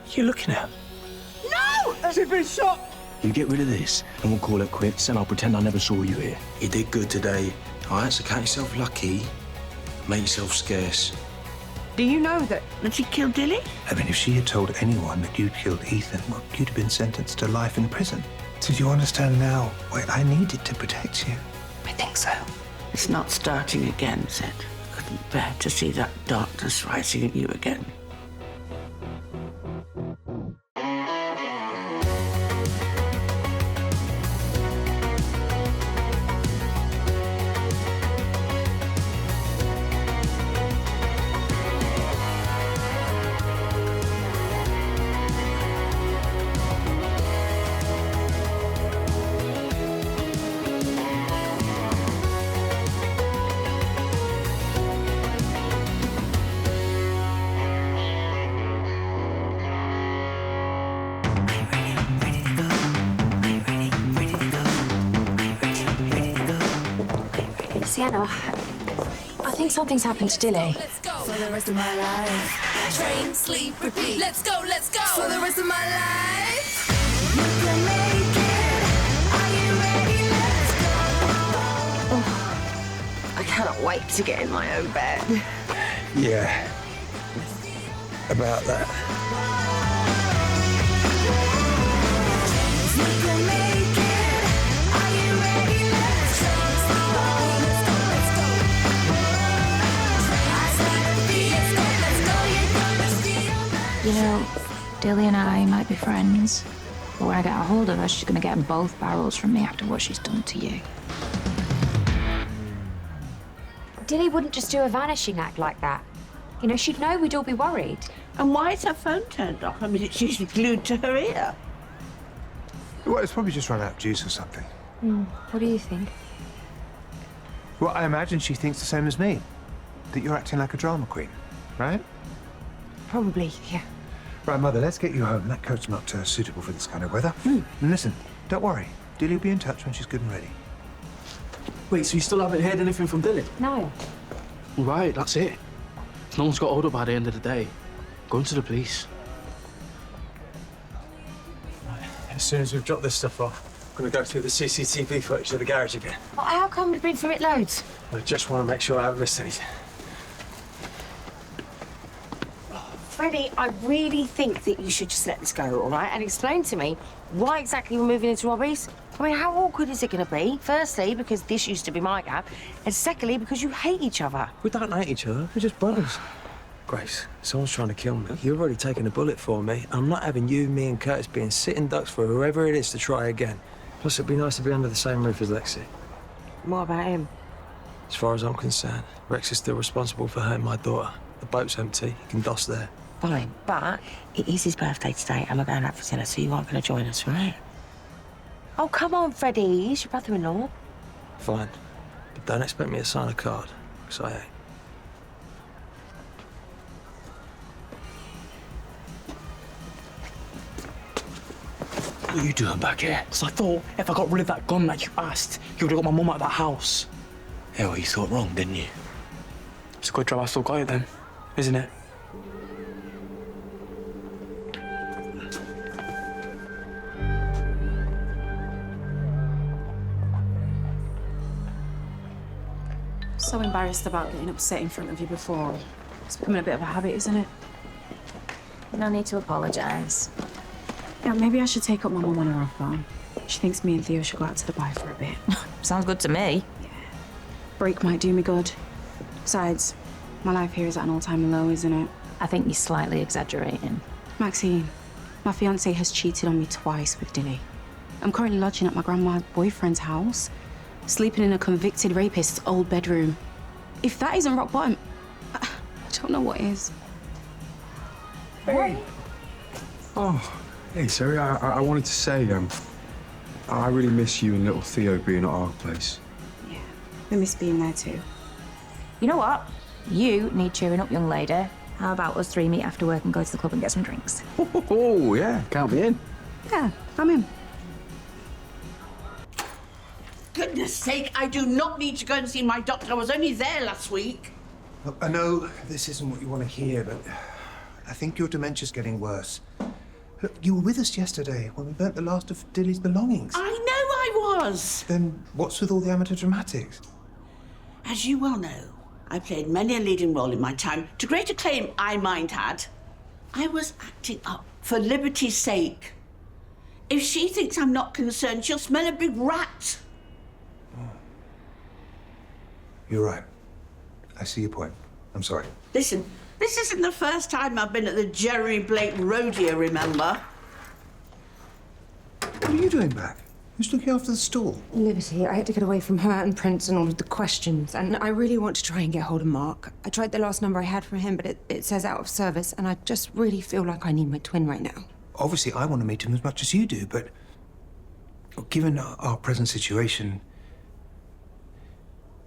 What are you looking at? No! Has he been shot? You get rid of this, and we'll call it quits, and I'll pretend I never saw you here. You did good today. All right, so count yourself lucky. Make yourself scarce. Do you know that she killed Dilly? I mean, if she had told anyone that you'd killed Ethan, well, you'd have been sentenced to life in prison. So do you understand now why I needed to protect you? I think so. It's not starting again, Sid. I couldn't bear to see that darkness rising in you again. Sienna, I think something's happened to Dilly. Let's go for the rest of my life. Train, sleep, repeat. Let's go for the rest of my life. You can make it. Are you ready? Let's go. Oh, I cannot wait to get in my own bed. Yeah. About that. You can make it. Are you ready? Let's go. Let's go. You know, Dilly and I might be friends, but when I get a hold of her, she's going to get both barrels from me after what she's done to you. Dilly wouldn't just do a vanishing act like that. You know, she'd know we'd all be worried. And why is her phone turned off? I mean, it's usually glued to her ear. Well, it's probably just run out of juice or something. What do you think? Well, I imagine she thinks the same as me. That you're acting like a drama queen, right? Probably, yeah. Right, Mother, let's get you home. That coat's not suitable for this kind of weather. And listen, don't worry. Dilly will be in touch when she's good and ready. Wait, so you still haven't heard anything from Dilly? No. Right, that's it. If no one's got hold of her by the end of the day, go into the police. As soon as we've dropped this stuff off, I'm going to go through the CCTV footage of the garage again. Well, how come we've been through it loads? I just want to make sure I haven't missed anything. Freddie, I really think that you should just let this go, all right? And explain to me why exactly we're moving into Robbie's. I mean, how awkward is it going to be? Firstly, because this used to be my gap, and secondly, because you hate each other. We don't hate each other. We're just brothers. Grace, someone's trying to kill me. You've already taken a bullet for me. I'm not having you, me and Curtis being sitting ducks for whoever it is to try again. Plus, it'd be nice to be under the same roof as Lexi. What about him? As far as I'm concerned, Rex is still responsible for hurting my daughter. The boat's empty. You can doss there. Fine, but it is his birthday today and we're going out for dinner, so you aren't going to join us, right? Oh, come on, Freddie. He's your brother-in-law. Fine. But don't expect me to sign a card, because I ain't. What are you doing back here? Because I thought if I got rid of that gun like you asked, you would have got my mum out of that house. Yeah, well, you thought wrong, didn't you? It's a good job I still got it then, isn't it? So embarrassed about getting upset in front of you before. It's becoming a bit of a habit, isn't it? No need to apologise. Yeah, maybe I should take up my mum on her offer. She thinks me and Theo should go out to the bar for a bit. Sounds good to me. Yeah. Break might do me good. Besides, my life here is at an all-time low, isn't it? I think you're slightly exaggerating. Maxine, my fiancé has cheated on me twice with Dilly. I'm currently lodging at my grandma's boyfriend's house, sleeping in a convicted rapist's old bedroom. If that isn't rock bottom, I don't know what is. Hey. Oh, hey, sorry. I wanted to say, I really miss you and little Theo being at our place. Yeah, we miss being there too. You know what? You need cheering up, young lady. How about us three meet after work and go to the club and get some drinks? Oh, yeah. Count me in. Yeah, I'm in. Goodness sake, I do not need to go and see my doctor. I was only there last week. Look, I know this isn't what you want to hear, but I think your dementia's getting worse. Look, you were with us yesterday when we burnt the last of Dilly's belongings. I know I was. Then what's with all the amateur dramatics? As you well know, I played many a leading role in my time, to great acclaim I might add. I was acting up for liberty's sake. If she thinks I'm not concerned, she'll smell a big rat. You're right. I see your point. I'm sorry. Listen, this isn't the first time I've been at the Jeremy Blake rodeo, remember? What are you doing back? Who's looking after the stall? Liberty, I had to get away from her and Prince and all of the questions, and I really want to try and get hold of Mark. I tried the last number I had from him, but it says out of service, and I just really feel like I need my twin right now. Obviously, I want to meet him as much as you do, but given our present situation,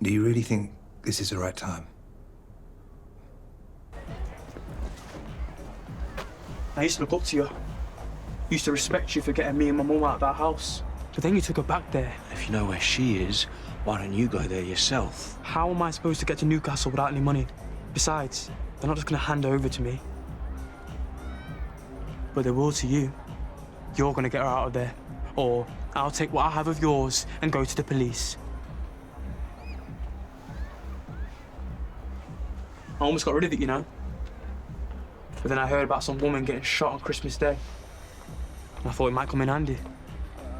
do you really think this is the right time? I used to look up to you. Used to respect you for getting me and my mum out of that house. But then you took her back there. If you know where she is, why don't you go there yourself? How am I supposed to get to Newcastle without any money? Besides, they're not just gonna hand her over to me. But they will to you. You're gonna get her out of there. Or I'll take what I have of yours and go to the police. I almost got rid of it, you know. But then I heard about some woman getting shot on Christmas Day. And I thought it might come in handy.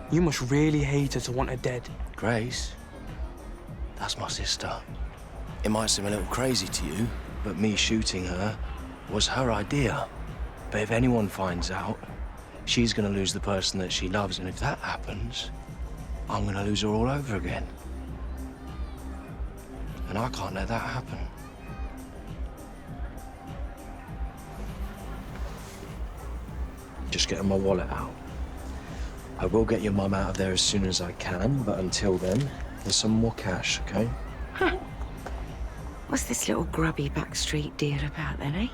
You must really hate her to want her dead. Grace? That's my sister. It might seem a little crazy to you, but me shooting her was her idea. But if anyone finds out, she's gonna lose the person that she loves, and if that happens, I'm gonna lose her all over again. And I can't let that happen. Just getting my wallet out. I will get your mum out of there as soon as I can, but until then, there's some more cash, okay? What's this little grubby backstreet deal about then, eh?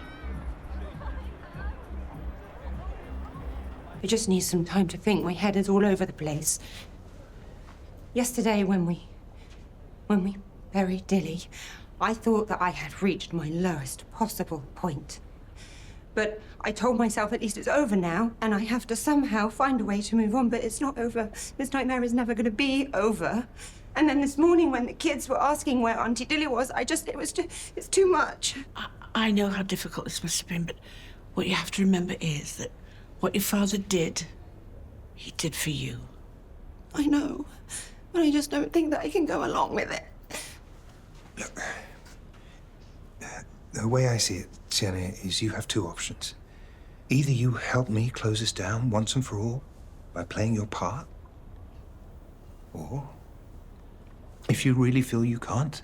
I just need some time to think. My head is all over the place. Yesterday, when we buried Dilly, I thought that I had reached my lowest possible point. But I told myself at least it's over now, and I have to somehow find a way to move on, but it's not over. This nightmare is never going to be over. And then this morning when the kids were asking where Auntie Dilly was, it's too much. I know how difficult this must have been, but what you have to remember is that what your father did, he did for you. I know, but I just don't think that I can go along with it. Look, the way I see it, Sienna, is you have two options. Either you help me close this down once and for all by playing your part, or if you really feel you can't,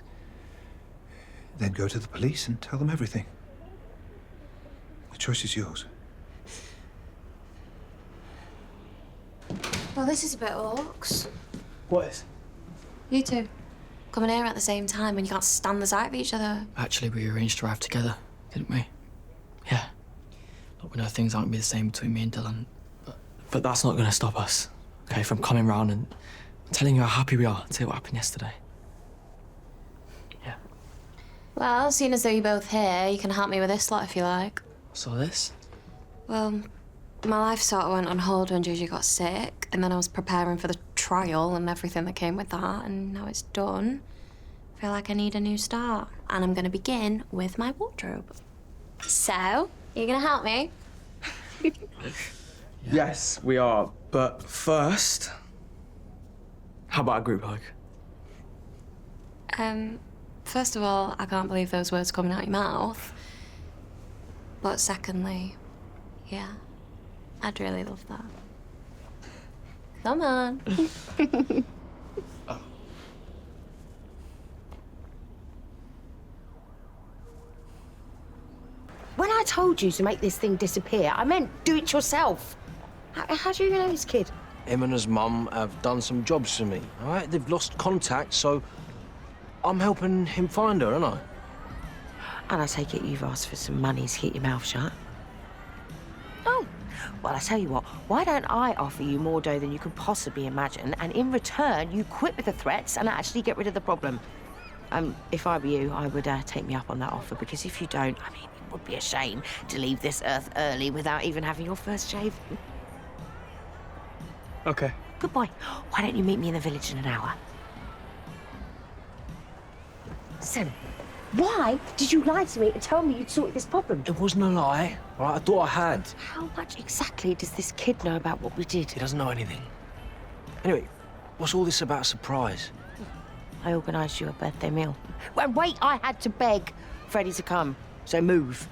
then go to the police and tell them everything. The choice is yours. Well, this is a bit orcs. What is? You two. Coming here at the same time when you can't stand the sight of each other. Actually, we arranged to arrive together, didn't we? Yeah. Look, we know things aren't going to be the same between me and Dylan, but that's not going to stop us, okay, from coming round and telling you how happy we are to see what happened yesterday. Yeah. Well, seeing as though you're both here, you can help me with this lot if you like. So this? Well, my life sort of went on hold when Gigi got sick, and then I was preparing for the trial and everything that came with that, and now it's done. I feel like I need a new start, and I'm going to begin with my wardrobe. So, you're going to help me? Yes, we are. But first, how about a group hug? First of all, I can't believe those words coming out your mouth. But secondly, yeah, I'd really love that. Come on. When I told you to make this thing disappear, I meant do it yourself. How do you know this kid? Him and his mum have done some jobs for me, all right? They've lost contact, so I'm helping him find her, aren't I? And I take it you've asked for some money to keep your mouth shut. Oh, well, I tell you what, why don't I offer you more dough than you can possibly imagine, and in return, you quit with the threats and actually get rid of the problem? If I were you, I would take me up on that offer, because if you don't, I mean, it would be a shame to leave this earth early without even having your first shave. Okay. Good boy. Why don't you meet me in the village in an hour? So, why did you lie to me and tell me you'd sorted this problem? It wasn't a lie. All right, I thought I had. How much exactly does this kid know about what we did? He doesn't know anything. Anyway, what's all this about a surprise? I organised you a birthday meal. Well, wait, I had to beg Freddie to come, so move.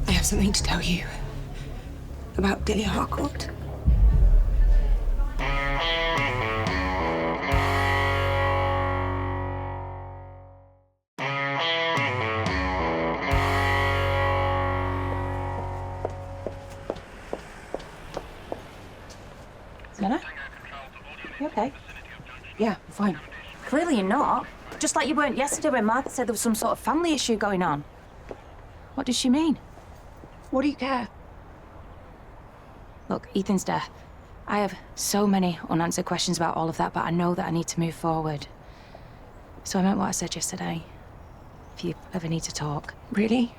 I have something to tell you about Dilly Harcourt. Sienna? You okay? Yeah, fine. Clearly you're not. Just like you weren't yesterday when Martha said there was some sort of family issue going on. What does she mean? What do you care? Look, Ethan's death. I have so many unanswered questions about all of that, but I know that I need to move forward. So I meant what I said yesterday. If you ever need to talk. Really?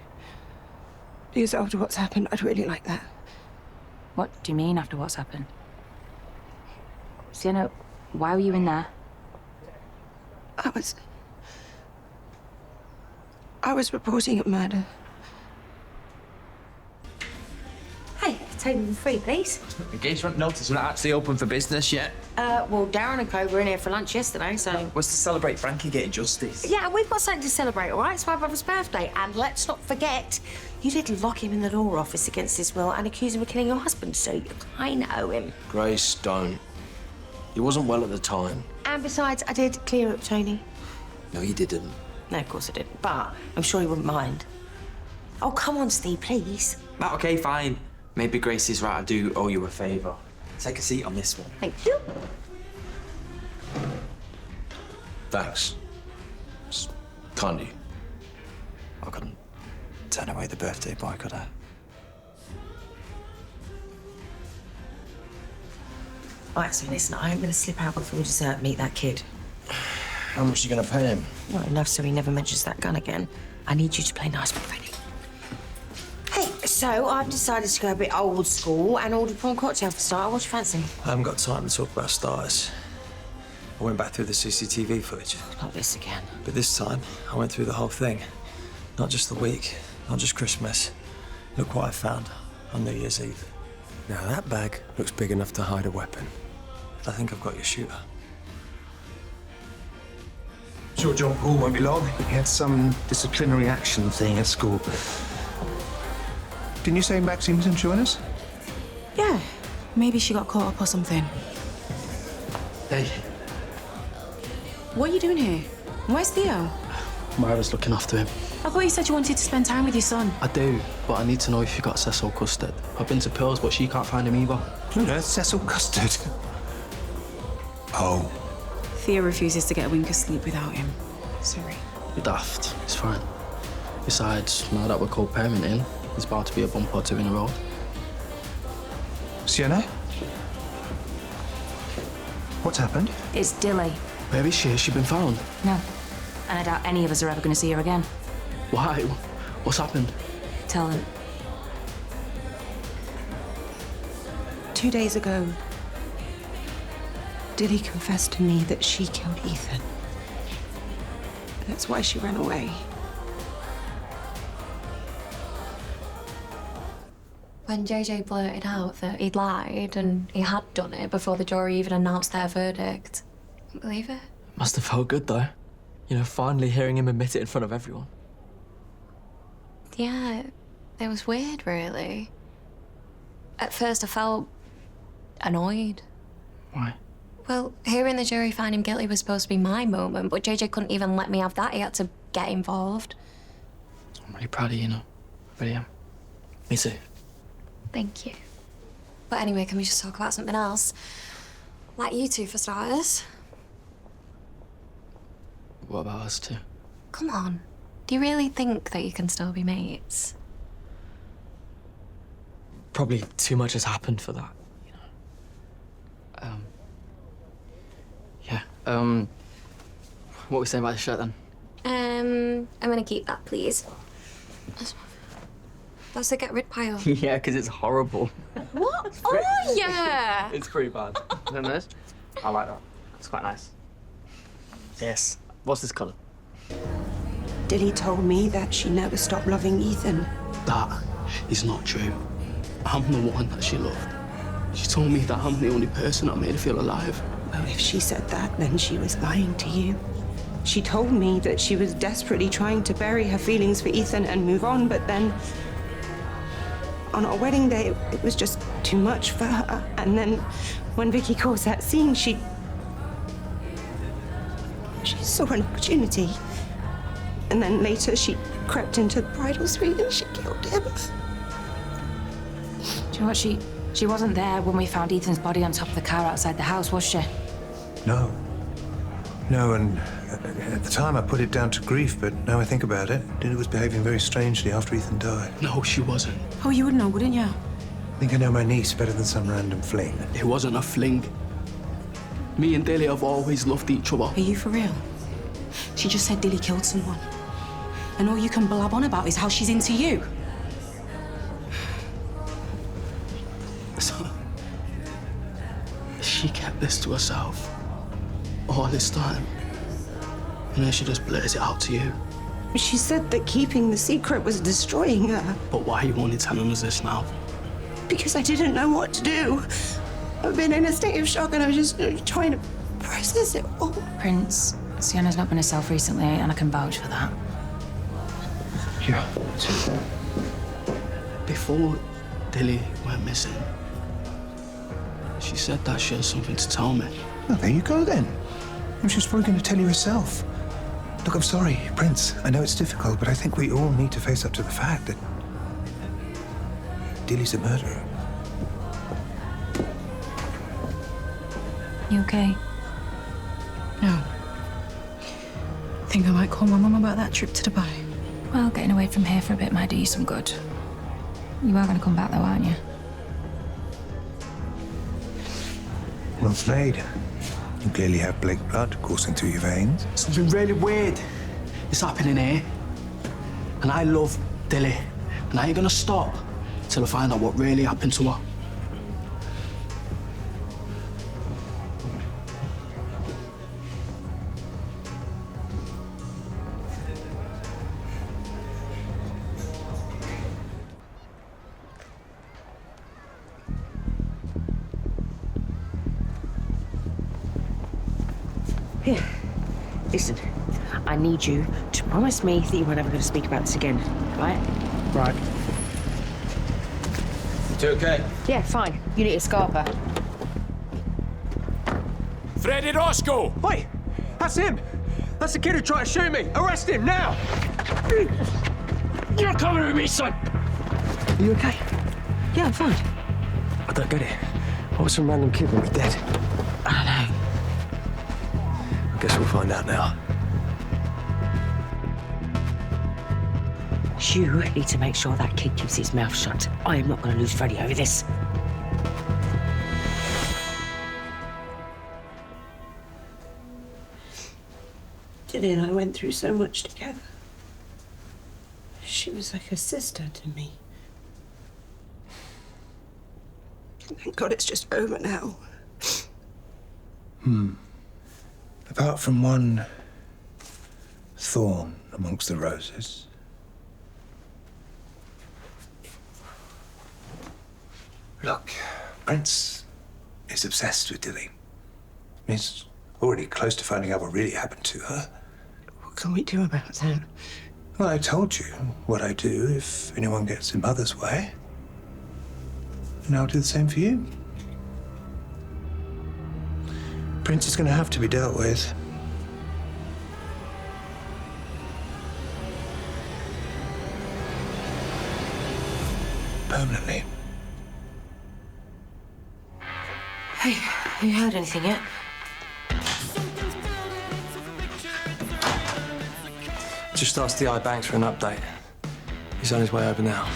Because after what's happened, I'd really like that. What do you mean after what's happened? Sienna, why were you in there? I was reporting a murder. Hey, table 3, please. Engagement notice, we're not actually open for business yet. Well, Darren and Co were in here for lunch yesterday, so... Was to celebrate Frankie getting justice. Yeah, we've got something to celebrate, all right? It's my brother's birthday, and let's not forget, you did lock him in the law office against his will and accuse him of killing your husband, so you kind of owe him. Grace, don't. He wasn't well at the time. And besides, I did clear up Tony. No, you didn't. No, of course I didn't, but I'm sure he wouldn't mind. Oh, come on, Steve, please. Okay, fine. Maybe Grace is right, I do owe you a favour. Take a seat on this one. Thank you. Thanks. It's kind of you. I couldn't turn away the birthday boy, could I? All right, so listen, I ain't gonna slip out before dessert, meet that kid. How much are you going to pay him? Not enough so he never mentions that gun again. I need you to play nice with Freddie. Hey, so I've decided to go a bit old school and order prawn cocktail for starter. What do you fancy? I haven't got time to talk about starters. I went back through the CCTV footage. Not this again. But this time, I went through the whole thing. Not just the week, not just Christmas. Look what I found on New Year's Eve. Now, that bag looks big enough to hide a weapon. I think I've got your shooter. Sure, John Paul won't be long. He had some disciplinary action thing at school. Didn't you say Maxine was in join us? Yeah, maybe she got caught up or something. Hey, What are you doing here? Where's Theo? Myra's looking after him. I thought you said you wanted to spend time with your son. I do, but I need to know if you got Cecil Custard. I've been to Pearls, but she can't find him either. Who on earth, Cecil Custard? Oh. Theo refuses to get a wink of sleep without him. Sorry. You're daft. It's fine. Besides, now that we're co-parenting, there's bound to be a bump or two in the road. Sienna? What's happened? It's Dilly. Where is she? Has she been found? No. And I doubt any of us are ever going to see her again. Why? What's happened? Tell him. 2 days ago, Dilly confessed to me that she killed Ethan. That's why she ran away. When JJ blurted out that he'd lied and he had done it before the jury even announced their verdict, I couldn't believe it. Must have felt good, though. You know, finally hearing him admit it in front of everyone. Yeah, it was weird, really. At first, I felt annoyed. Why? Well, hearing the jury find him guilty was supposed to be my moment, but JJ couldn't even let me have that. He had to get involved. I'm really proud of you, you know. Really am. Me too. Thank you. But anyway, can we just talk about something else? Like you two, for starters. What about us two? Come on. Do you really think that you can still be mates? Probably too much has happened for that, you know. Yeah. What were we saying about the shirt then? I'm gonna keep that, please. That's a get rid pile. Yeah, because it's horrible. What? Oh, yeah. It's pretty bad. Isn't it? I like that. It's quite nice. Yes. What's this colour? Dilly told me that she never stopped loving Ethan. That is not true. I'm the one that she loved. She told me that I'm the only person that made her feel alive. Well, if she said that, then she was lying to you. She told me that she was desperately trying to bury her feelings for Ethan and move on, but then on our wedding day, it was just too much for her. And then when Vicky caused that scene, she saw an opportunity. And then later she crept into the bridal suite and she killed him. Do you know what? She wasn't there when we found Ethan's body on top of the car outside the house, was she? No. No, and at the time I put it down to grief, but now I think about it, Dilly was behaving very strangely after Ethan died. No, she wasn't. Oh, you would know, wouldn't you? I think I know my niece better than some random fling. It wasn't a fling. Me and Dilly have always loved each other. Are you for real? She just said Dilly killed someone. And all you can blab on about is how she's into you. So, she kept this to herself all this time. And then she just blurts it out to you. She said that keeping the secret was destroying her. But why are you only telling us this now? Because I didn't know what to do. I've been in a state of shock and I was just trying to process it all. Prince, Sienna's not been herself recently, and I can vouch for that. Yeah. Before Dilly went missing, she said that she had something to tell me. Well, there you go then. She was probably going to tell you herself. Look, I'm sorry, Prince. I know it's difficult, but I think we all need to face up to the fact that Dilly's a murderer. You okay? No. I think I might call my mum about that trip to Dubai. Well, getting away from here for a bit might do you some good. You are going to come back, though, aren't you? Well played. You clearly have Blake blood coursing through your veins. Something really weird is happening here. And I love Dilly. And I ain't gonna stop till I find out what really happened to her. Here, listen, I need you to promise me that you won't ever going to speak about this again, right? Right. You okay? Yeah, fine. You need to scarp her. Freddie Roscoe! Wait! That's him! That's the kid who tried to shoot me! Arrest him, now! You're coming with me, son! Are you okay? Yeah, I'm fine. I don't get it. What was some random kid when we're dead? I don't know. I guess we'll find out now. You need to make sure that kid keeps his mouth shut. I am not going to lose Freddie over this. Dilly and I went through so much together. She was like a sister to me. Thank God it's just over now. Apart from one thorn amongst the roses. Look, Prince is obsessed with Dilly. He's already close to finding out what really happened to her. What can we do about that? Well, I told you what I do if anyone gets in Mother's way. And I'll do the same for you. Prince is going to have to be dealt with. you heard anything yet? Just asked the Banks for an update. He's on his way over now.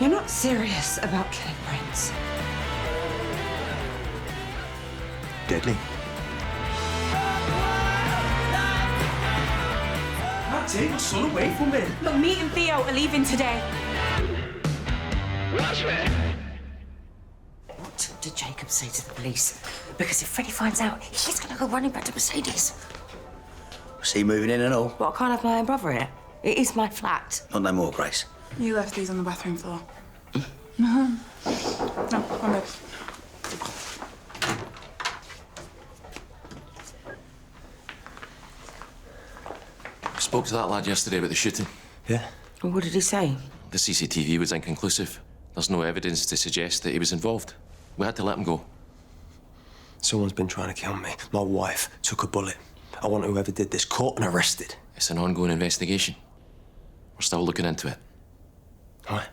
You're not serious about killing Prince. Deadly. Take my son away from me. Look, me and Theo are leaving today. What did Jacob say to the police? Because if Freddie finds out, he's gonna go running back to Mercedes. Was he moving in and all? Well, I can't have my own brother here. It is my flat. Not no more, Grace. You left these on the bathroom floor. No, I'm good. Spoke to that lad yesterday about the shooting. Yeah? Well, what did he say? The CCTV was inconclusive. There's no evidence to suggest that he was involved. We had to let him go. Someone's been trying to kill me. My wife took a bullet. I want whoever did this caught and arrested. It's an ongoing investigation. We're still looking into it. All right.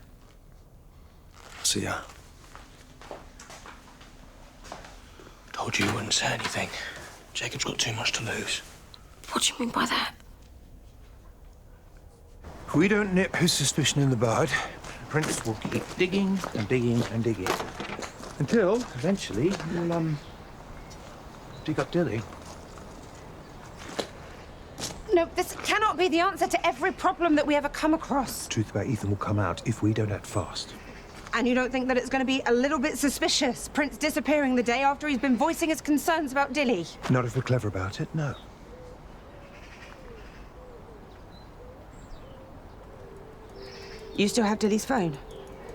See ya. Told you wouldn't say anything. Jacob's got too much to lose. What do you mean by that? If we don't nip his suspicion in the bud, Prince will keep digging and digging and digging. Until, eventually, he'll, dig up Dilly. No, this cannot be the answer to every problem that we ever come across. The truth about Ethan will come out if we don't act fast. And you don't think that it's going to be a little bit suspicious, Prince disappearing the day after he's been voicing his concerns about Dilly? Not if we're clever about it, no. You still have Dilly's phone?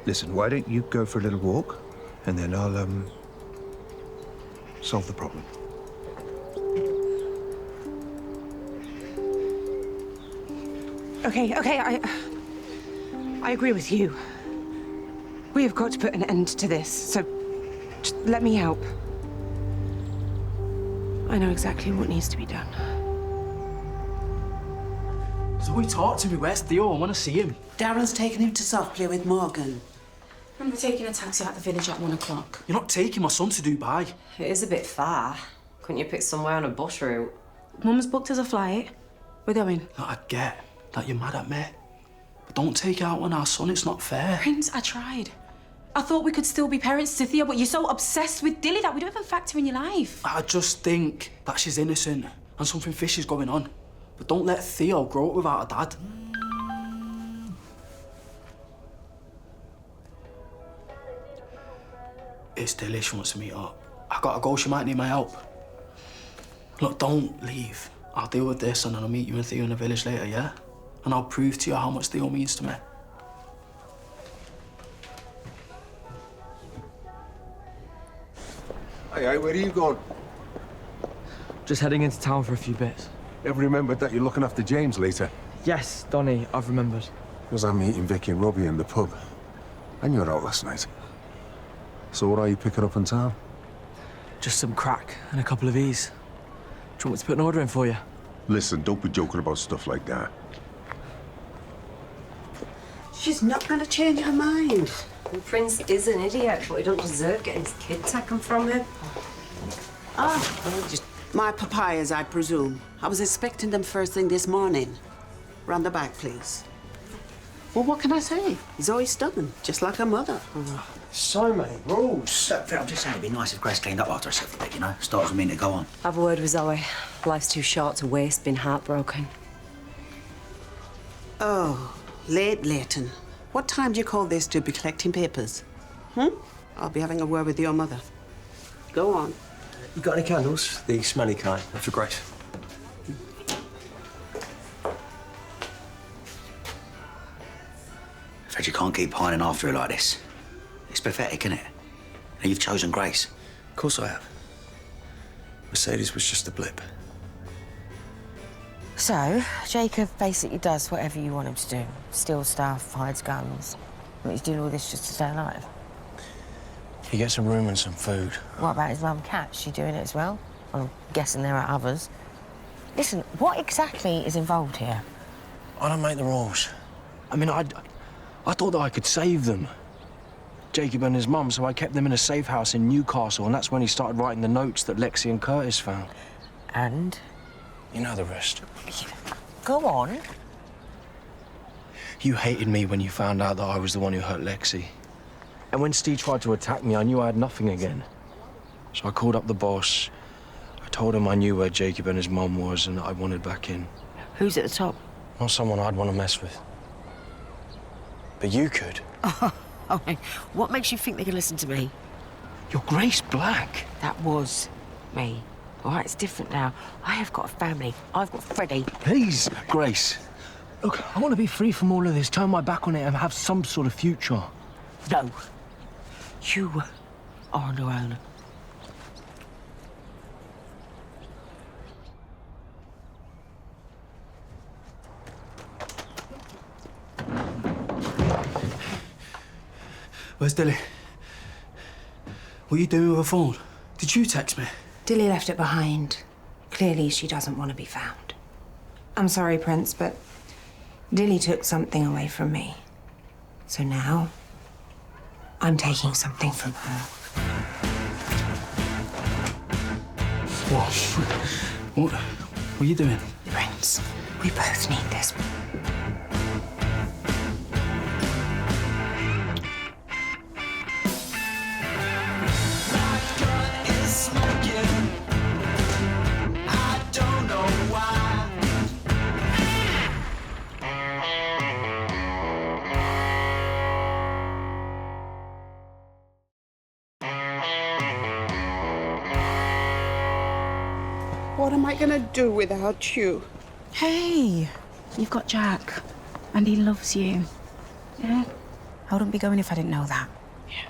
Listen, why don't you go for a little walk, and then I'll, solve the problem. Okay, I agree with you. We have got to put an end to this, so just let me help. I know exactly what needs to be done. Zoe, talk to me. Where's Theo? I want to see him. Darren's taking him to soft play with Morgan. And we're taking a taxi out the village at 1 o'clock. You're not taking my son to Dubai. It is a bit far. Couldn't you pick somewhere on a bus route? Mum's booked us a flight. We're going. Look, I get that you're mad at me. But don't take it out on our son. It's not fair. Prince, I tried. I thought we could still be parents to Theo, but you're so obsessed with Dilly that we don't even factor in your life. I just think that she's innocent and something fishy is going on. But don't let Theo grow up without a dad. It's Dilly, she wants to meet up. I gotta go, she might need my help. Look, don't leave. I'll deal with this and then I'll meet you and Theo in the village later, yeah? And I'll prove to you how much Theo means to me. Hey, where are you going? Just heading into town for a few bits. Ever remembered that you're looking after James later? Yes, Donny, I've remembered. Because I'm meeting Vicky and Robbie in the pub. And you were out last night. So what are you picking up in town? Just some crack and a couple of E's. Do you want me to put an order in for you? Listen, don't be joking about stuff like that. She's not going to change her mind. The Prince is an idiot, but he don't deserve getting his kid taken from him. My papayas, I presume. I was expecting them first thing this morning. Round the back, please. Well, what can I say? Zoe's stubborn, just like her mother. So many rules. Look, I'm just saying it'd be nice if Grace cleaned up after herself a bit, you know? Starts with me to go on. Have a word with Zoe. Life's too short to waste being heartbroken. Oh, late Leighton. What time do you call this to be collecting papers? I'll be having a word with your mother. Go on. You got any candles? The smelly kind. That's for Grace. Fred, you can't keep pining after her like this. It's pathetic, isn't it? And you've chosen Grace. Of course I have. Mercedes was just a blip. So, Jacob basically does whatever you want him to do. Steals stuff, hides guns. But he's doing all this just to stay alive. He gets a room and some food. What about his mum, Kat? Is she doing it as well? I'm guessing there are others. Listen, what exactly is involved here? I don't make the rules. I mean, I thought that I could save them. Jacob and his mum, so I kept them in a safe house in Newcastle, and that's when he started writing the notes that Lexi and Curtis found. And? You know the rest. Go on. You hated me when you found out that I was the one who hurt Lexi. And when Steve tried to attack me, I knew I had nothing again. So I called up the boss. I told him I knew where Jacob and his mum was and that I wanted back in. Who's at the top? Not someone I'd want to mess with. But you could. Oh, what makes you think they can listen to me? You're Grace Black. That was me. All right, it's different now. I have got a family. I've got Freddie. Please, Grace. Look, I want to be free from all of this, turn my back on it and have some sort of future. No. You are on your own. Where's Dilly? What are you doing with her phone? Did you text me? Dilly left it behind. Clearly, she doesn't want to be found. I'm sorry, Prince, but Dilly took something away from me. So now, I'm taking something from her. What are you doing? Prince, we both need this. What am I gonna do without you? Hey, you've got Jack, and he loves you. Yeah? I wouldn't be going if I didn't know that. Yeah.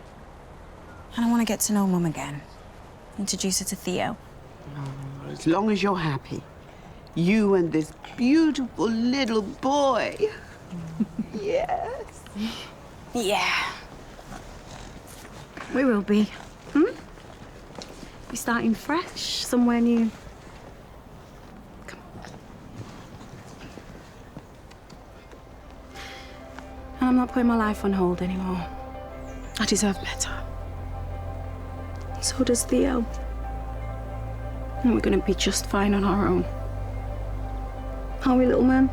And I want to get to know Mum again. Introduce her to Theo. As long as you're happy. You and this beautiful little boy. Yes. Yeah. We will be. We're starting fresh, somewhere new. And I'm not putting my life on hold anymore. I deserve better. So does Theo. And we're gonna be just fine on our own. Are we, little man?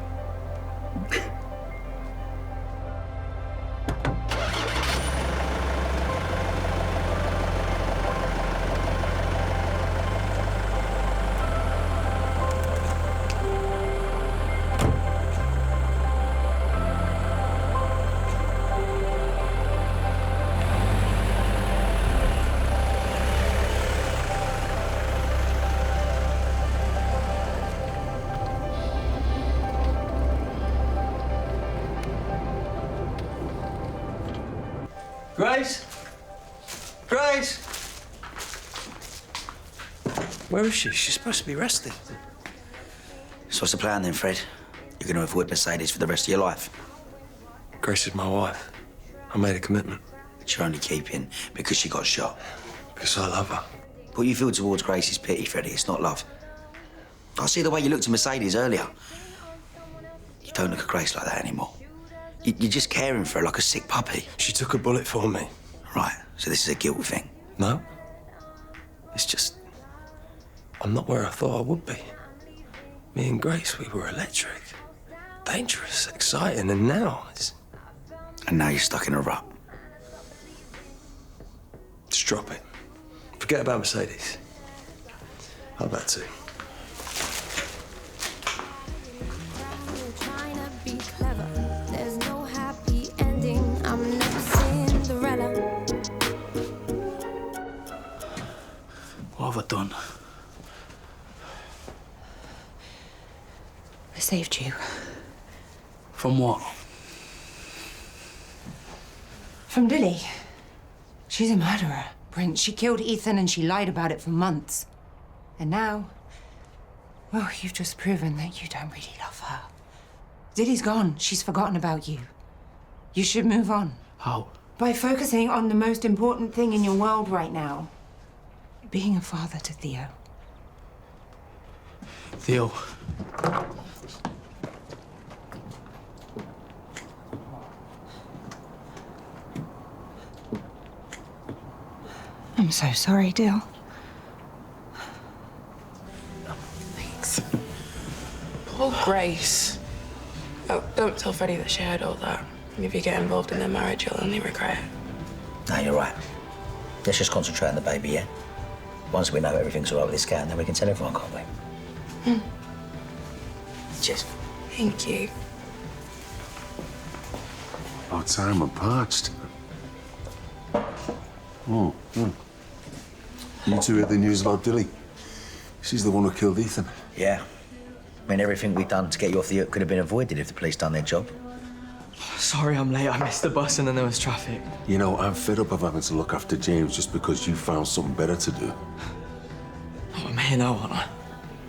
Grace? Grace? Where is she? She's supposed to be resting. So what's the plan then, Fred? You're going to avoid Mercedes for the rest of your life? Grace is my wife. I made a commitment. But you're only keeping because she got shot. Because I love her. What you feel towards Grace is pity, Freddie. It's not love. I see the way you looked at Mercedes earlier. You don't look at Grace like that anymore. You're just caring for her like a sick puppy. She took a bullet for me. Right, so this is a guilt thing. No. It's just... I'm not where I thought I would be. Me and Grace, we were electric. Dangerous, exciting, and now it's... And now you're stuck in a rut. Just drop it. Forget about Mercedes. How about to? What have I done? I saved you. From what? From Dilly. She's a murderer, Prince. She killed Ethan and she lied about it for months. And now, well, you've just proven that you don't really love her. Dilly's gone. She's forgotten about you. You should move on. How? By focusing on the most important thing in your world right now. Being a father to Theo. Theo. I'm so sorry, Dill. Thanks. Poor Grace. Oh, don't tell Freddie that she heard all that. If you get involved in their marriage, you'll only regret it. No, you're right. Let's just concentrate on the baby, yeah? Once we know everything's all right with this scan, then we can tell everyone, can't we? Cheers. Thank you. Our time I'm parched. You two heard the news about Dilly? She's the one who killed Ethan. Yeah. I mean, everything we've done to get you off the hook could have been avoided if the police done their job. Sorry I'm late. I missed the bus and then there was traffic. You know, I'm fed up of having to look after James just because you found something better to do. Oh, I'm here now, aren't I?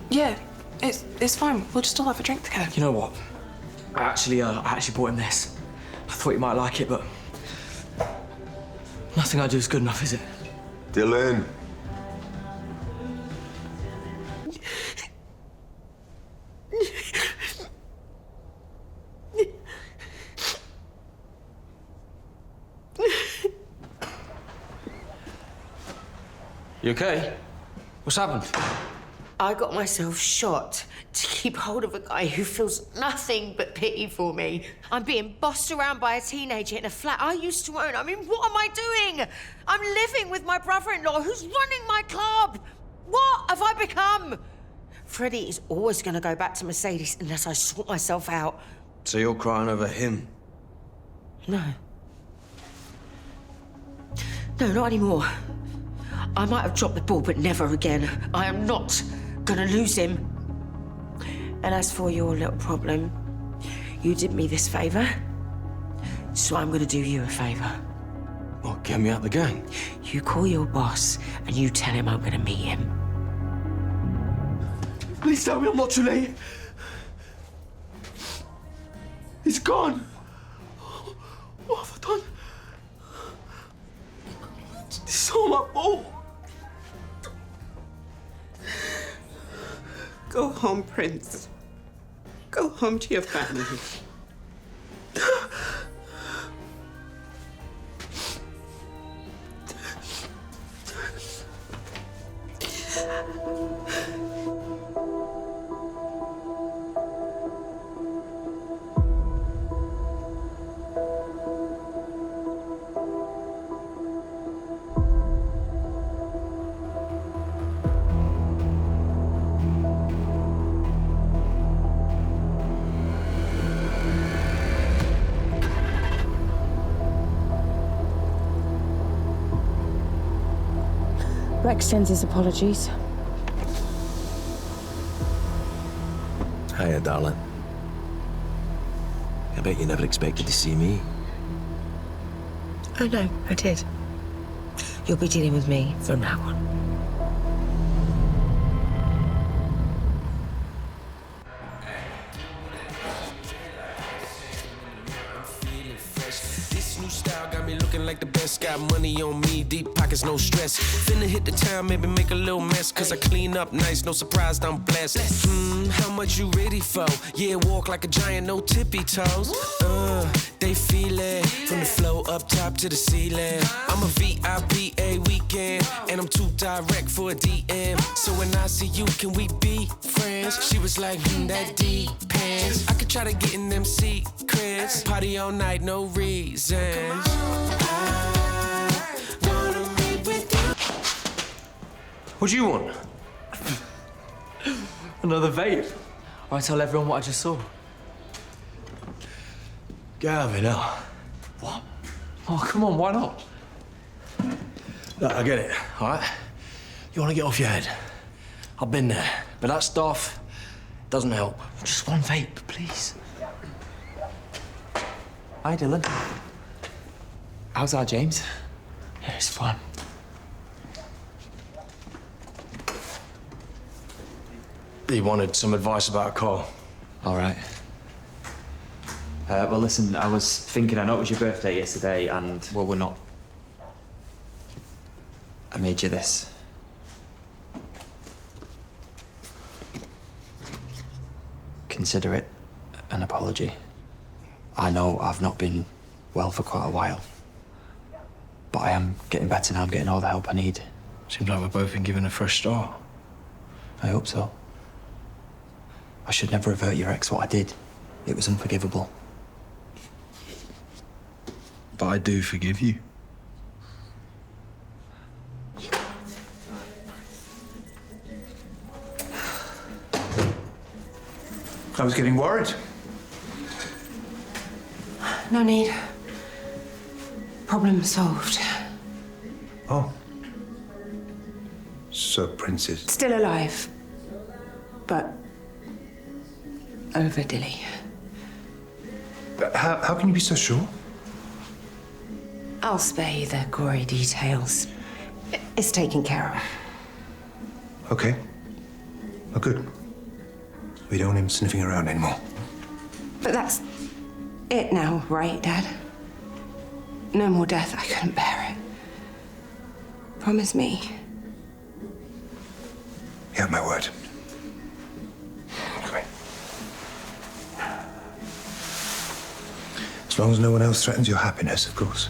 Yeah, it's fine. We'll just all have a drink together. You know what? I actually bought him this. I thought you might like it, but nothing I do is good enough, is it? Dylan. You okay? What's happened? I got myself shot to keep hold of a guy who feels nothing but pity for me. I'm being bossed around by a teenager in a flat I used to own. I mean, what am I doing? I'm living with my brother-in-law who's running my club. What have I become? Freddie is always going to go back to Mercedes unless I sort myself out. So you're crying over him? No. No, not anymore. I might have dropped the ball, but never again. I am not gonna lose him. And as for your little problem, you did me this favour, so I'm gonna do you a favour. What, get me out the gang? You call your boss and you tell him I'm gonna meet him. Please tell me I'm not too late. He's gone. What have I done? It's all my fault. Go home, Prince. Go home to your family. Rex sends his apologies. Hiya, darling. I bet you never expected to see me. Oh no, I did. You'll be dealing with me from now on. Like the best, got money on me, deep pockets, no stress. Finna hit the town, maybe make a little mess, cause I clean up nice, no surprise, I'm blessed. How much you ready for? Yeah, walk like a giant, no tippy toes. They feel it, from the floor up top to the ceiling. I'm a VIP a weekend, and I'm too direct for a DM. So when I see you, can we be friends? She was like, that depends. I could try to get in them secrets, party all night, no reasons. What do you want? Another vape. I'll tell everyone what I just saw. Get out of here now. What? Oh, come on, why not? Look, I get it, all right? You want to get off your head. I've been there, but that stuff doesn't help. Just one vape, please. Hi, Dylan. How's our James? Yeah, it's fine. He wanted some advice about a call. All right. Well, listen, I was thinking, I know it was your birthday yesterday, and, well, we're not. I made you this. Consider it an apology. I know I've not been well for quite a while. But I am getting better now. I'm getting all the help I need. Seems like we've both been given a fresh start. I hope so. I should never have hurt your ex. What I did, it was unforgivable. But I do forgive you. I was getting worried. No need. Problem solved. Oh. So Prince is... Still alive. But over Dilly. How can you be so sure? I'll spare you the gory details. It's taken care of. Okay. Oh, good. We don't want him sniffing around anymore. But that's it now, right, Dad? No more death. I couldn't bear it. Promise me. You have my word. Come in. As long as no one else threatens your happiness, of course.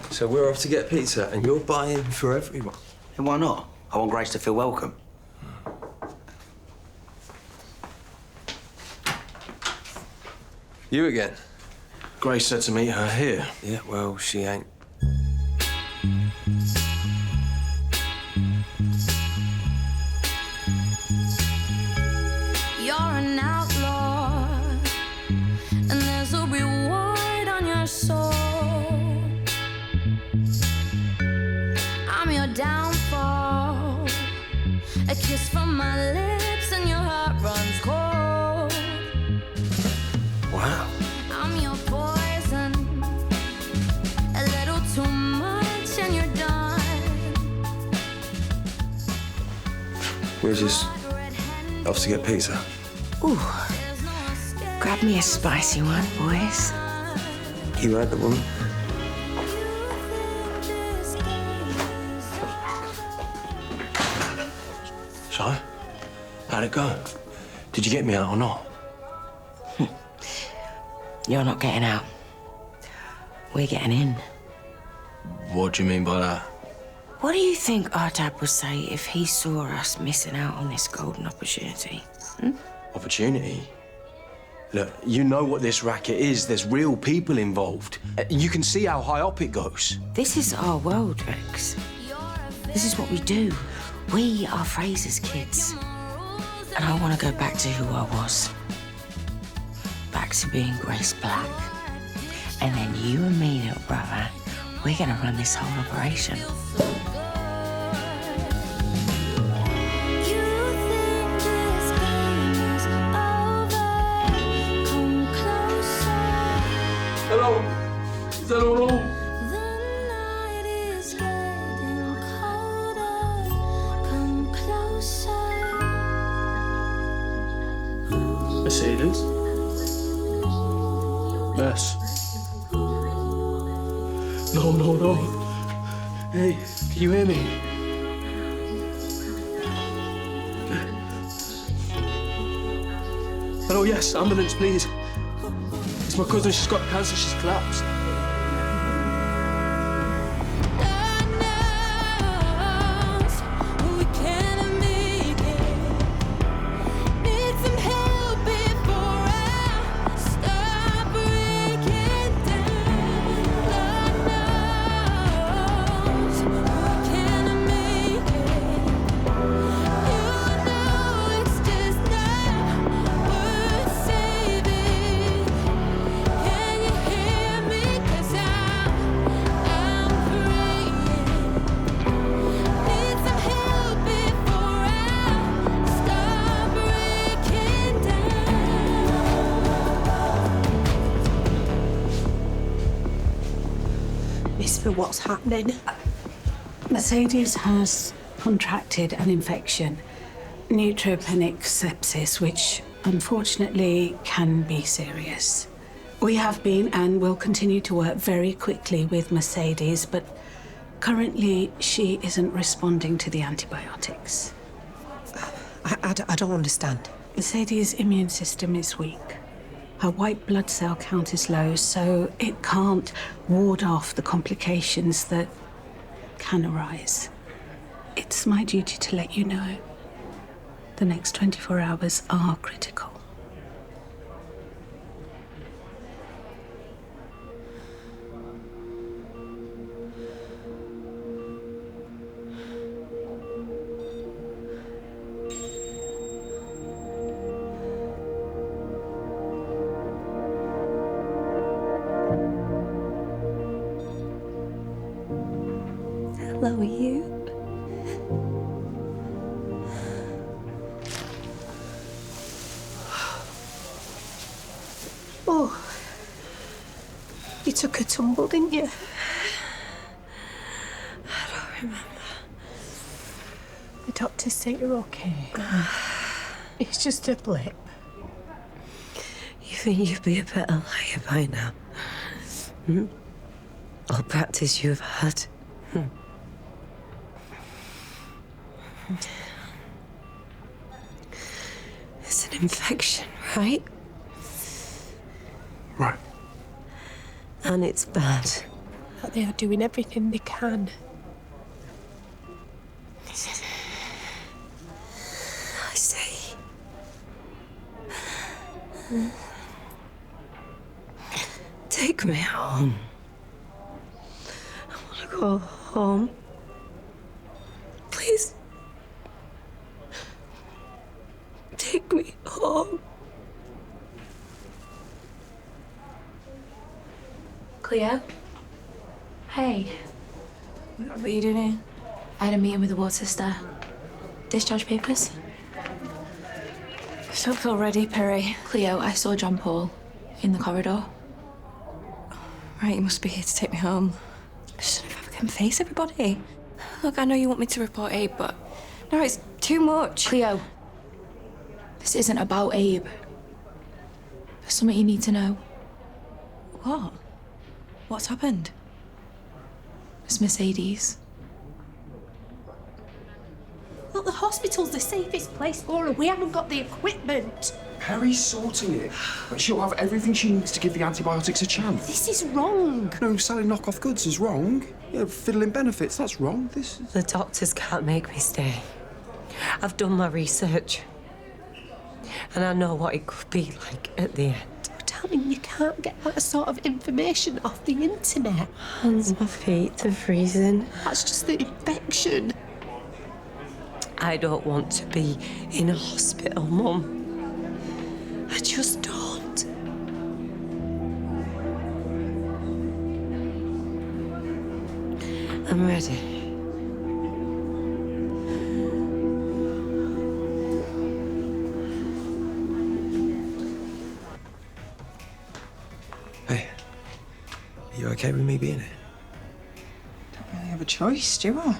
So we're off to get pizza, and you're buying for everyone. And why not? I want Grace to feel welcome. You again? Grace said to meet her here. Yeah, well, she ain't. You're an outlaw, and there's a reward on your soul. I'm your downfall, a kiss from my lips, and your heart runs cold. Wow. I'm your poison, a little too much, and you're done. We're just off to get pizza. Ooh. Grab me a spicy one, boys. You heard the woman. So, how'd it go? Did you get me out or not? You're not getting out. We're getting in. What do you mean by that? What do you think our dad would say if he saw us missing out on this golden opportunity? Opportunity? Look, you know what this racket is. There's real people involved. You can see how high up it goes. This is our world, Rex. This is what we do. We are Fraser's kids. And I want to go back to who I was. Back to being Grace Black. And then you and me, little brother, we're going to run this whole operation. Hello? Is that all wrong? Mercedes? Mess. No. Hey, can you hear me? Hello, yes, ambulance, please. It's my cousin, she's got cancer, she's collapsed. What's happening? Mercedes has contracted an infection, neutropenic sepsis, which unfortunately can be serious. We have been and will continue to work very quickly with Mercedes, but currently she isn't responding to the antibiotics. I don't understand. Mercedes' immune system is weak. Her white blood cell count is low, so it can't ward off the complications that can arise. It's my duty to let you know. The next 24 hours are critical. Hello, you. Oh, you took a tumble, didn't you? I don't remember. The doctors say you're okay. It's just a blip. You think you'd be a better liar by now? Hmm? All practice you've had. It's an infection, right? Right. And it's bad. But they are doing everything they can. I see. Take me home. I want to go home. Please. Take me home. Cleo? Hey. What are you doing here? I had a meeting with the ward sister. Discharge papers? I don't feel ready, Perry. Cleo, I saw John Paul in the corridor. Right, you must be here to take me home. Just if I can face everybody. Look, I know you want me to report Abe, but no, it's too much. Cleo, this isn't about Abe. There's something you need to know. What? What's happened? It's Mercedes. Look, the hospital's the safest place for her. We haven't got the equipment. Perry's sorting it. But she'll have everything she needs to give the antibiotics a chance. This is wrong. No, selling knockoff goods is wrong. Yeah, fiddling benefits, that's wrong. This is... The doctors can't make me stay. I've done my research. And I know what it could be like at the end. Darling, you can't get that sort of information off the internet. Hands, my feet are freezing. That's just the infection. I don't want to be in a hospital, Mum. I just don't. I'm ready. Hey, are you okay with me being here? Don't really have a choice, do I?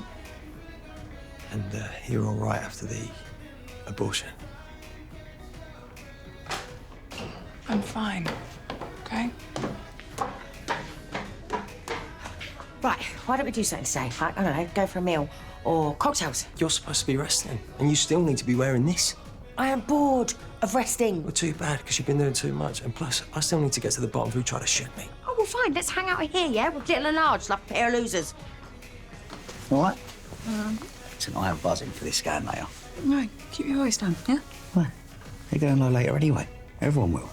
And you're all right after the abortion? I'm fine, okay? Right, why don't we do something today? Like, I don't know, go for a meal or cocktails. You're supposed to be resting, and you still need to be wearing this. I am bored of resting. Well, too bad, because you've been doing too much. And plus, I still need to get to the bottom of who tried to shoot me. Oh, well, fine, let's hang out here, yeah? With little and large, like a pair of losers. All right? Tonight I'm buzzing for this scan later. Right, keep your voice down, yeah? Well, they're going to know later anyway. Everyone will.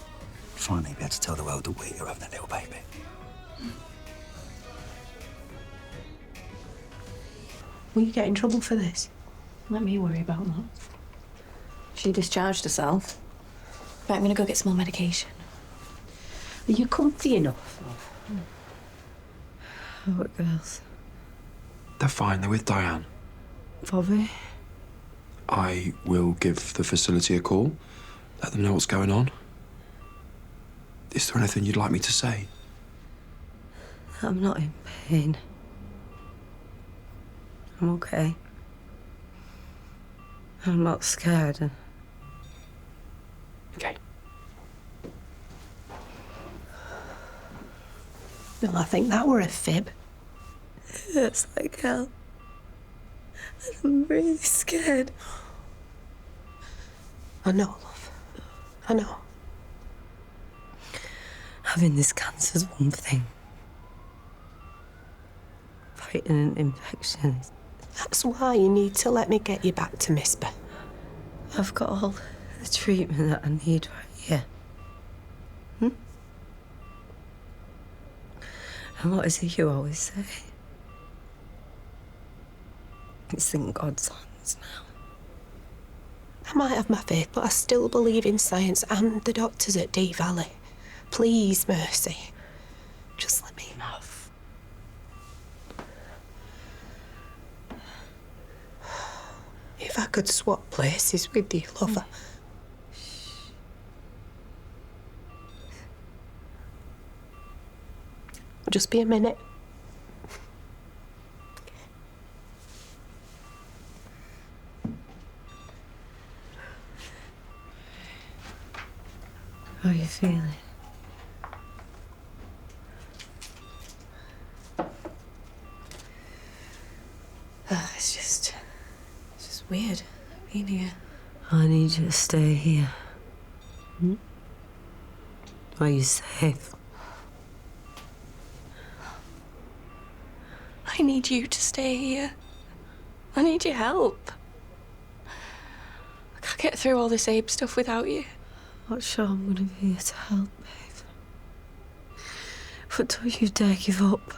Finally be able to tell the world that we're having a little baby. Will you get in trouble for this? Let me worry about that. She discharged herself. Right, I'm gonna go get some more medication. Are you comfy enough? What girls? They're fine, they're with Diane. Bobby? I will give the facility a call, let them know what's going on. Is there anything you'd like me to say? I'm not in pain. I'm okay. I'm not scared. Okay. Well, I think that were a fib. It hurts like hell. And I'm really scared. I know, love. I know. Having this cancer's one thing. Fighting an infection is... That's why you need to let me get you back to Miss Beth. I've got all the treatment that I need right here. And what is it you always say? It's in God's hands now. I might have my faith, but I still believe in science and the doctors at Dee Valley. Please, Mercy. Just let me Enough. If I could swap places with you, lover. Just be a minute. How are you feeling? It's just weird being here. I need you to stay here. Are you safe? I need you to stay here. I need your help. I can't get through all this Abe stuff without you. Not sure I'm gonna be here to help, babe. But don't you dare give up.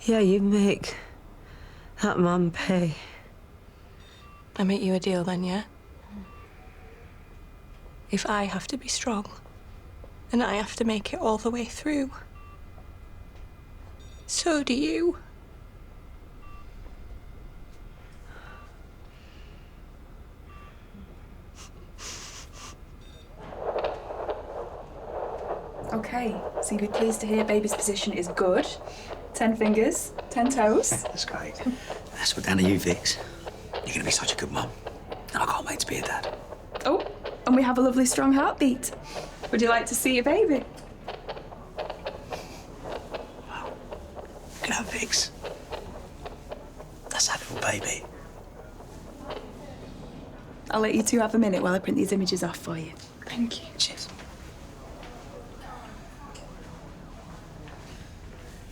Yeah, you make that man pay. I make you a deal then, yeah? If I have to be strong, and I have to make it all the way through, so do you. Okay, so you'll be pleased to hear baby's position is good. 10 fingers, 10 toes. That's great. That's what down to you, Vix. You're gonna be such a good mum. And I can't wait to be a dad. Oh, and we have a lovely strong heartbeat. Would you like to see your baby? Look at that, Vix. That's our little baby. I'll let you two have a minute while I print these images off for you. Thank you. Cheers.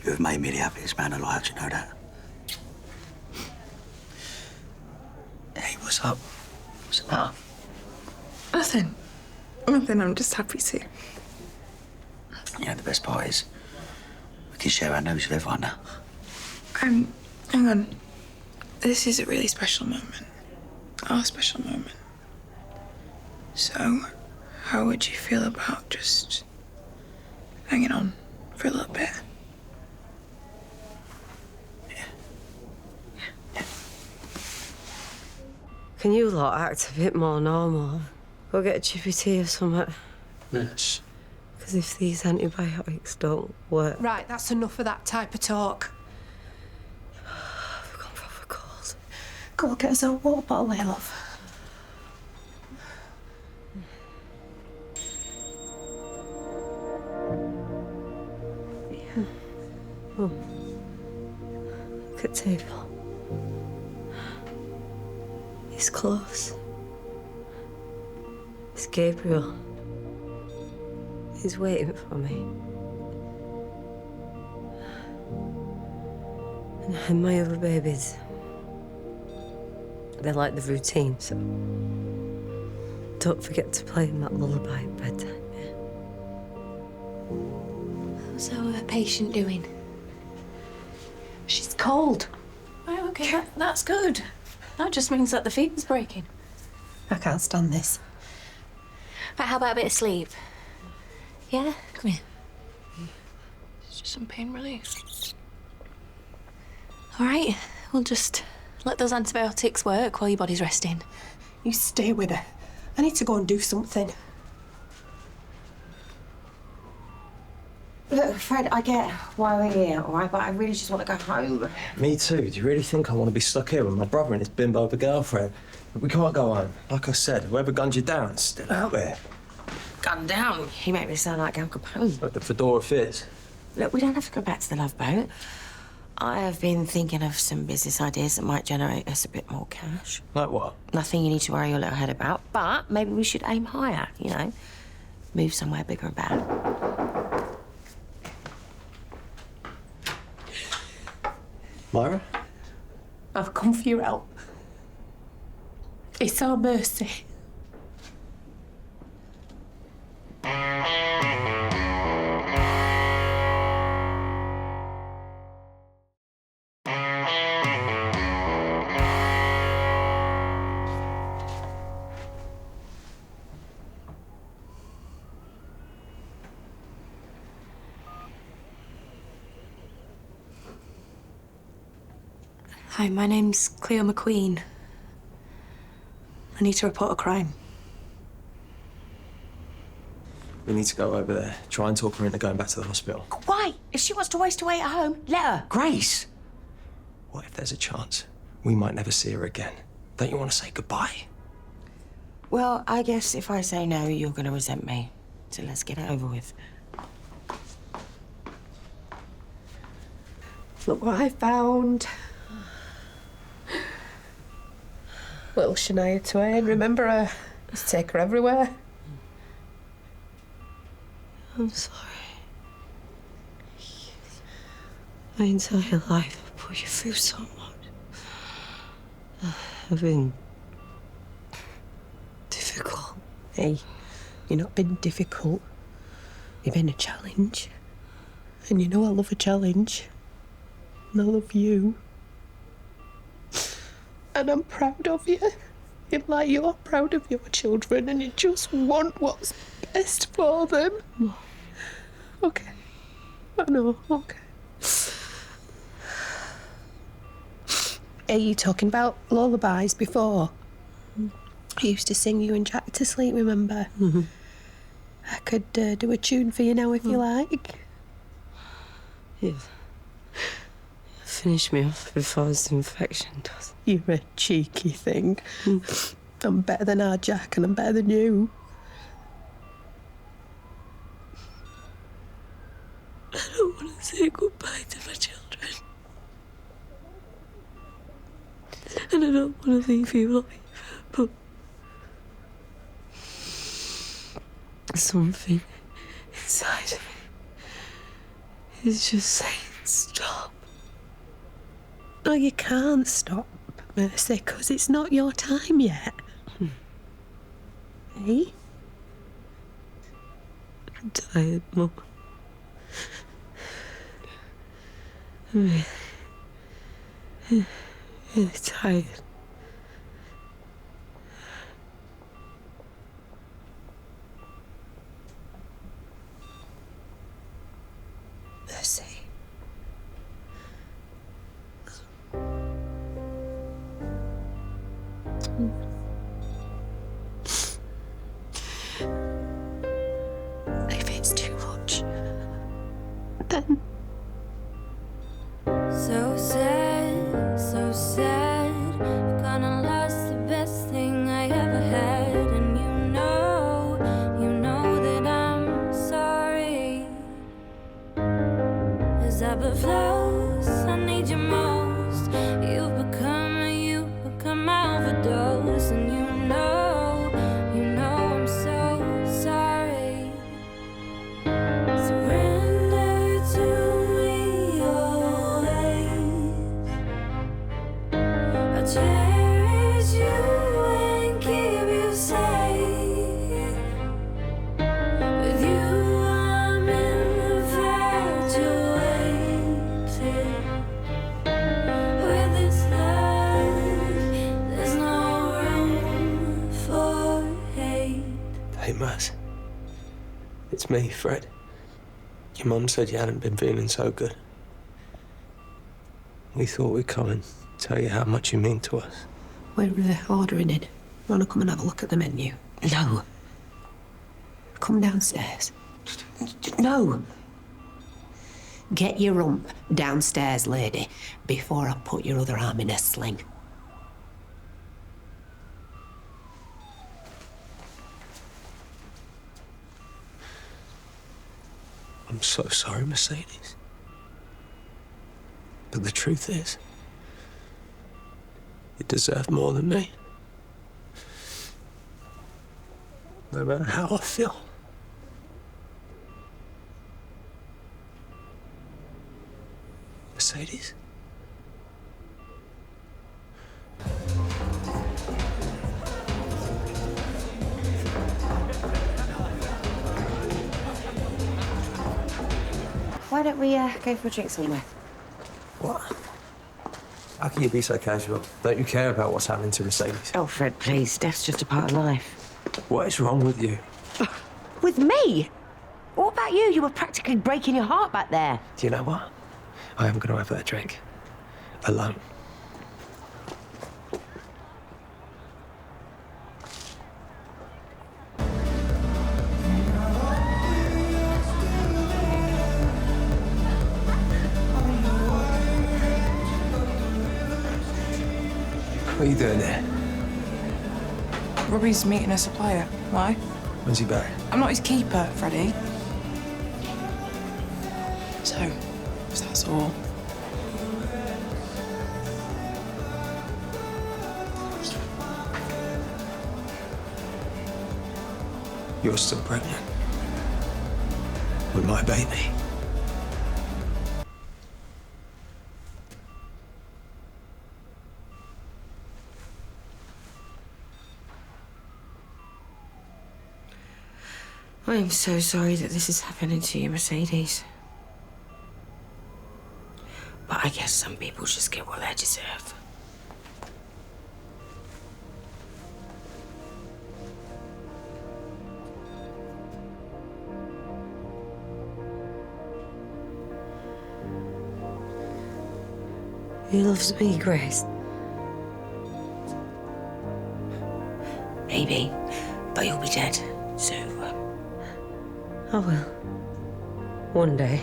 You have made me the happiest man alive, do you know that? Hey, what's up? What's the matter? Nothing, I'm just happy to. You know, the best part is we can share our news with everyone now. Hang on. This is a really special moment. Our special moment. So, how would you feel about just hanging on for a little bit? Can you lot act a bit more normal? Go get a chippy tea or something. Yes. Because if these antibiotics don't work... Right, that's enough of that type of talk. I've gone proper cold. Go get us a water bottle, my love. Oh. Look at the table. He's close. It's Gabriel. He's waiting for me. And my other babies, they like the routine, so don't forget to play him that lullaby at bedtime, yeah? How's our patient doing? She's cold. Right, okay, that's good. That just means that the fever's breaking. I can't stand this. Right, how about a bit of sleep? Yeah? Come here. It's just some pain relief. All right, we'll just let those antibiotics work while your body's resting. You stay with her. I need to go and do something. Look, Fred, I get why we're here, all right? But I really just want to go home. Me too. Do you really think I want to be stuck here with my brother and his bimbo of a girlfriend? We can't go home. Like I said, whoever gunned you down is still out there. Gunned down? You make me sound like Al Capone. Like the Fedora Fizz. Look, we don't have to go back to the Love Boat. I have been thinking of some business ideas that might generate us a bit more cash. Like what? Nothing you need to worry your little head about, but maybe we should aim higher, you know? Move somewhere bigger and better. Myra? I've come for your help. It's our mercy. Hi, my name's Cleo McQueen. I need to report a crime. We need to go over there, try and talk her into going back to the hospital. Why? If she wants to waste away at home, let her. Grace! What if there's a chance we might never see her again? Don't you want to say goodbye? Well, I guess if I say no, you're going to resent me. So let's get it over with. Look what I found. Little Shania Twain, remember her? Let's take her everywhere. I'm sorry. My entire life I've put you through so much. I've been difficult. Hey, you've not been difficult. You've been a challenge. And you know I love a challenge. And I love you. And I'm proud of you. You're like you're proud of your children and you just want what's best for them. Okay. I know, okay. Are you talking about lullabies before? I used to sing you and Jack to sleep, remember? Mm-hmm. I could do a tune for you now if you like. You've finished me off before this infection does. You're a cheeky thing. I'm better than our Jack and I'm better than you. I don't want to say goodbye to my children. And I don't want to leave you either, but something inside of me is just saying stop. No, you can't stop, Mercy, because it's not your time yet. Hey? I'm tired, Mum. I'm really tired. Mercy. If it's too much, then So sad, so sad. You're gonna lose the best thing I ever had. And you know that I'm sorry. As I but close, I need you most. You've become my overdose. And you know I'm so sorry. Surrender to me always. I'll cherish you and keep you safe. With you, I'm infatuated. With this love, there's no room for hate. Hey, Maz. It's me, Fred. Your mum said you hadn't been feeling so good. We thought we'd come and tell you how much you mean to us. we're ordering in. Want to come and have a look at the menu? No. Come downstairs. No. Get your rump downstairs, lady, before I put your other arm in a sling. I'm so sorry, Mercedes. But the truth is, you deserve more than me. No matter how I feel. Mercedes? Why don't we go for a drink somewhere? What? How can you be so casual? Don't you care about what's happening to Mercedes? Oh, Fred, please. Death's just a part of life. What is wrong with you? With me? What about you? You were practically breaking your heart back there. Do you know what? I am going to have that drink. Alone. What are you doing there? Robbie's meeting a supplier. Why? When's he back? I'm not his keeper, Freddie. So, if that's all. You're still pregnant. With my baby. I am so sorry that this is happening to you, Mercedes. But I guess some people just get what they deserve. He loves me, Grace. Maybe, but you'll be dead, so... I will. One day.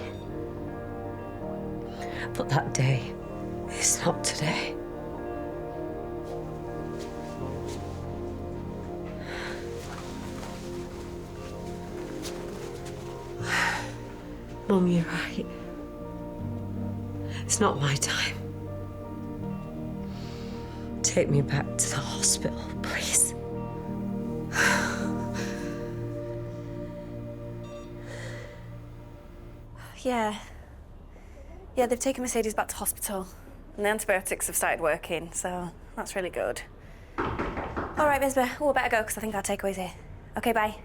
But that day is not today. Mum, you're right. It's not my time. Take me back to the hospital, please. Yeah, they've taken Mercedes back to hospital. And the antibiotics have started working, so that's really good. All right, Miss Bear, we'll better go, because I think our takeaway's here. Okay, bye.